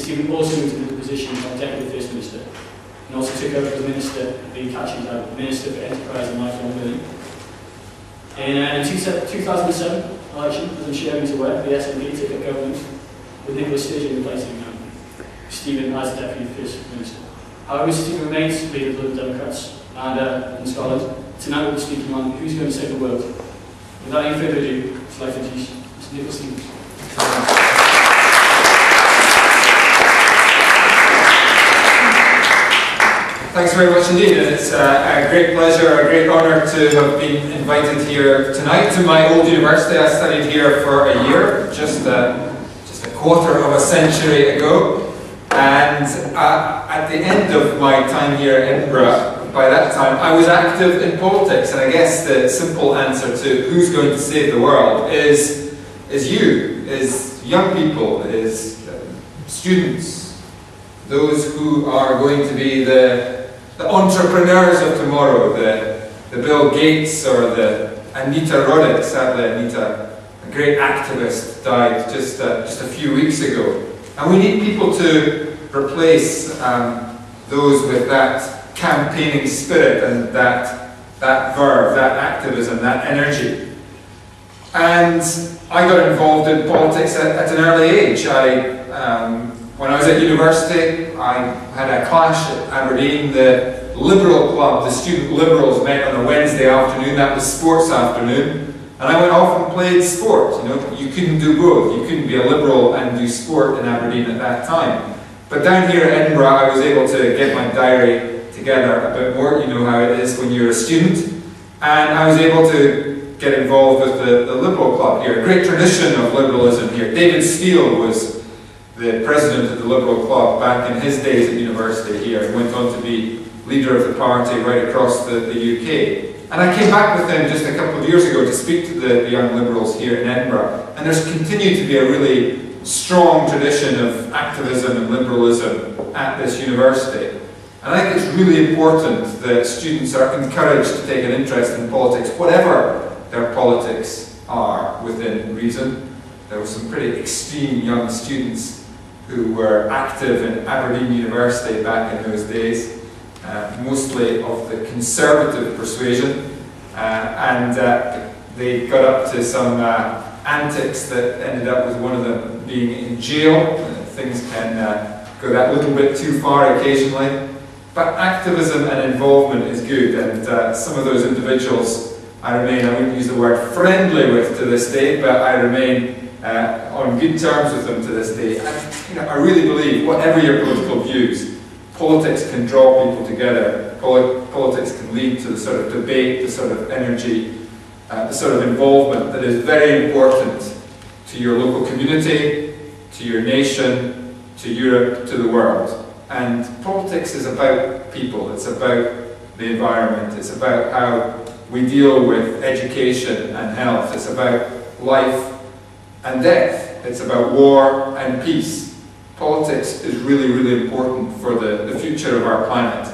Stephen also moved into the position of Deputy First Minister, and also took over as Minister, the catching title, Minister for Enterprise and Lifelong Learning. In 2007 election, as I'm sure everyone's aware, the SNP took up government with Nicol Stephen replacing Stephen as Deputy First Minister. However, Stephen remains leader of the Liberal Democrats and in Scotland. Tonight we'll be speaking on who's going to save the world. Without any further ado, I'd like to introduce Mr. Nicol Stephen. Thanks very much indeed, and it's a great pleasure, a great honour to have been invited here tonight to my old university. I studied here for a year, just a quarter of a century ago, and at the end of my time here at Edinburgh, by that time I was active in politics, and I guess the simple answer to who's going to save the world is young people, is students, those who are going to be the entrepreneurs of tomorrow, the Bill Gates or the Anita Roddick. Sadly, Anita, a great activist, died just a few weeks ago. And we need people to replace those with that campaigning spirit and that verve, that activism, that energy. And I got involved in politics at an early age. When I was at university, I had a clash at Aberdeen. The Liberal Club, the student Liberals, met on a Wednesday afternoon. That was sports afternoon. And I went off and played sport. You know, you couldn't do both. You couldn't be a Liberal and do sport in Aberdeen at that time. But down here at Edinburgh, I was able to get my diary together a bit more. You know how it is when you're a student. And I was able to get involved with the Liberal Club here. A great tradition of liberalism here. David Steele was the president of the Liberal Club back in his days at university here, and went on to be leader of the party right across the UK. And I came back with him just a couple of years ago to speak to the young Liberals here in Edinburgh. And there's continued to be a really strong tradition of activism and liberalism at this university. And I think it's really important that students are encouraged to take an interest in politics, whatever their politics are, within reason. There were some pretty extreme young students who were active in Aberdeen University back in those days, mostly of the conservative persuasion, and they got up to some antics that ended up with one of them being in jail. Things can go that little bit too far occasionally, but activism and involvement is good, and some of those individuals I wouldn't use the word friendly with to this day, but I remain on good terms with them to this day. And I really believe, whatever your political views, politics can draw people together. Politics can lead to the sort of debate, the sort of energy, the sort of involvement that is very important to your local community, to your nation, to Europe, to the world. And politics is about people, it's about the environment, it's about how we deal with education and health, it's about life and death. It's about war and peace. Politics is really, really important for the future of our planet.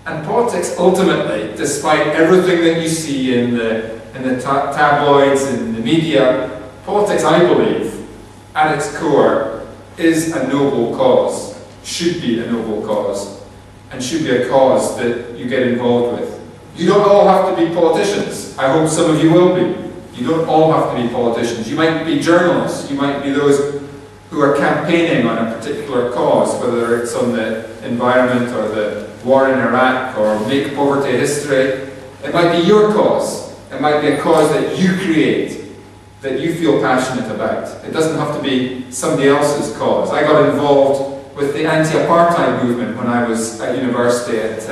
And politics ultimately, despite everything that you see in the tabloids, in the media, politics, I believe, at its core, is a noble cause, should be a noble cause, and should be a cause that you get involved with. You don't all have to be politicians. I hope some of you will be. You don't all have to be politicians. You might be journalists. You might be those who are campaigning on a particular cause, whether it's on the environment or the war in Iraq or make poverty history. It might be your cause. It might be a cause that you create, that you feel passionate about. It doesn't have to be somebody else's cause. I got involved with the anti-apartheid movement when I was at university at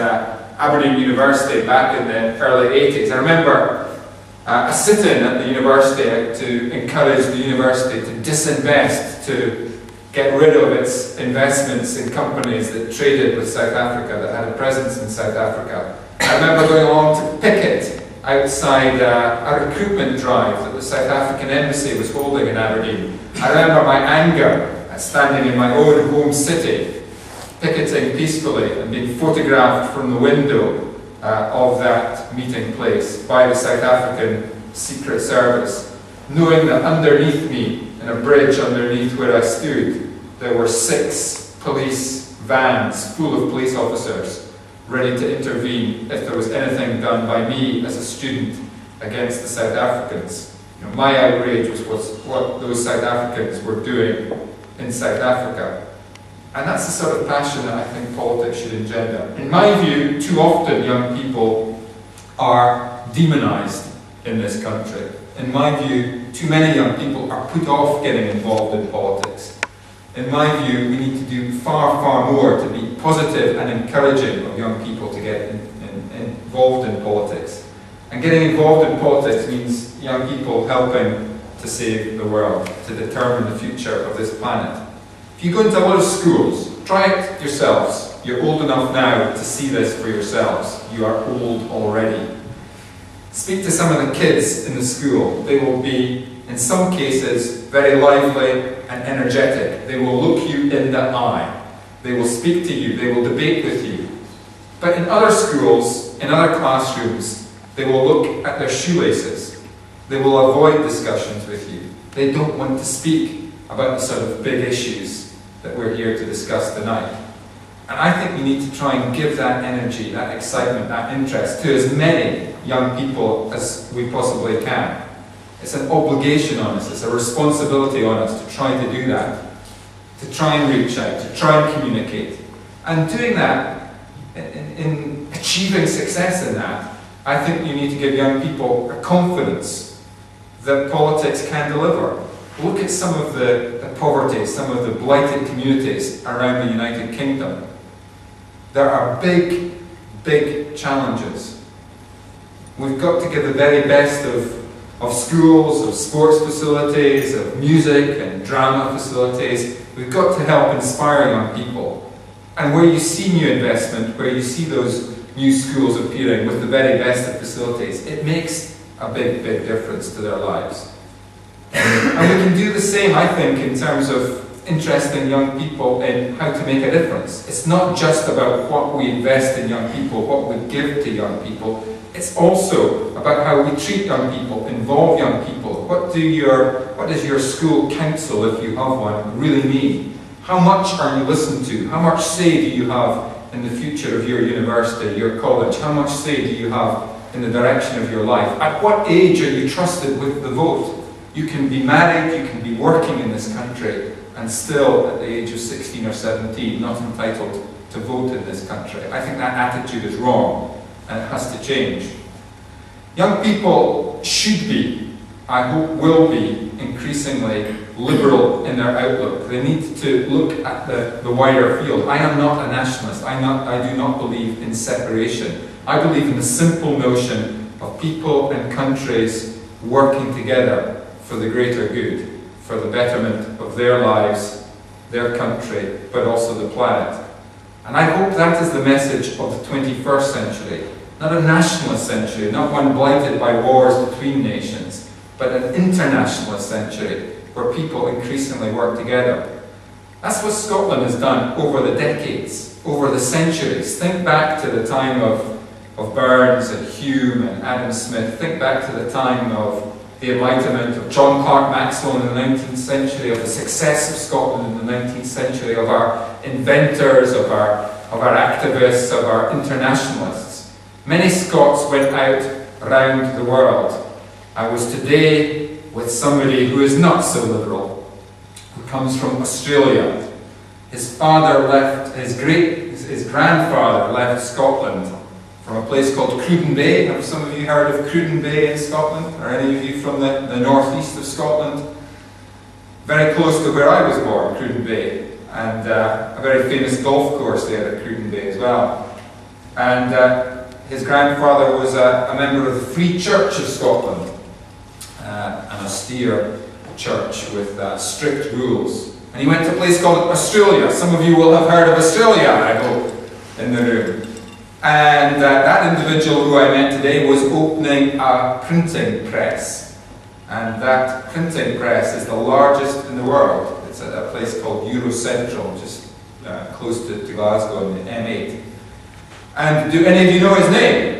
Aberdeen University back in the early 80s. I remember a sit-in at the university to encourage the university to disinvest, to get rid of its investments in companies that traded with South Africa, that had a presence in South Africa. I remember going along to picket outside a recruitment drive that the South African Embassy was holding in Aberdeen. I remember my anger at standing in my own home city, picketing peacefully and being photographed from the window of that meeting place by the South African Secret Service, knowing that underneath me, in a bridge underneath where I stood, there were 6 police vans full of police officers ready to intervene if there was anything done by me as a student against the South Africans. You know, my outrage was what those South Africans were doing in South Africa. And that's the sort of passion that I think politics should engender. In my view, too often young people are demonized in this country. In my view, too many young people are put off getting involved in politics. In my view, we need to do far, far more to be positive and encouraging of young people to get involved in politics. And getting involved in politics means young people helping to save the world, to determine the future of this planet. If you go into a lot of schools, try it yourselves. You're old enough now to see this for yourselves. You are old already. Speak to some of the kids in the school. They will be, in some cases, very lively and energetic. They will look you in the eye. They will speak to you. They will debate with you. But in other schools, in other classrooms, they will look at their shoelaces. They will avoid discussions with you. They don't want to speak about the sort of big issues that we're here to discuss tonight. And I think we need to try and give that energy, that excitement, that interest to as many young people as we possibly can. It's an obligation on us, it's a responsibility on us to try to do that, to try and reach out, to try and communicate. And doing that, in achieving success in that, I think you need to give young people a confidence that politics can deliver. Look at some of the poverty, some of the blighted communities around the United Kingdom. There are big, big challenges. We've got to give the very best of schools, of sports facilities, of music and drama facilities. We've got to help inspire young people. And where you see new investment, where you see those new schools appearing with the very best of facilities, it makes a big, big difference to their lives. And we can do the same, I think, in terms of interesting young people in how to make a difference. It's not just about what we invest in young people, what we give to young people. It's also about how we treat young people, involve young people. What does your school council, if you have one, really mean? How much are you listened to? How much say do you have in the future of your university, your college? How much say do you have in the direction of your life? At what age are you trusted with the vote? You can be married, you can be working in this country, and still at the age of 16 or 17 not entitled to vote in this country. I think that attitude is wrong and it has to change. Young people should be, I hope will be, increasingly liberal in their outlook. They need to look at the wider field. I am not a nationalist. I do not believe in separation. I believe in the simple notion of people and countries working together for the greater good, for the betterment of their lives, their country, but also the planet. And I hope that is the message of the 21st century. Not a nationalist century, not one blighted by wars between nations, but an internationalist century where people increasingly work together. That's what Scotland has done over the decades, over the centuries. Think back to the time of Burns and Hume and Adam Smith. Think back to the time of the Enlightenment, of John Clark Maxwell in the 19th century, of the success of Scotland in the 19th century, of our inventors, of our activists, of our internationalists. Many Scots went out around the world. I was today with somebody who is not so liberal, who comes from Australia. His father left, his grandfather left Scotland from a place called Cruden Bay. Have some of you heard of Cruden Bay in Scotland? Or any of you from the northeast of Scotland? Very close to where I was born, Cruden Bay, and a very famous golf course there at Cruden Bay as well. And his grandfather was a member of the Free Church of Scotland, an austere church with strict rules. And he went to a place called Australia. Some of you will have heard of Australia, I hope, in the room. And that individual who I met today was opening a printing press. And that printing press is the largest in the world. It's at a place called Eurocentral, just close to Glasgow in the M8. And do any of you know his name?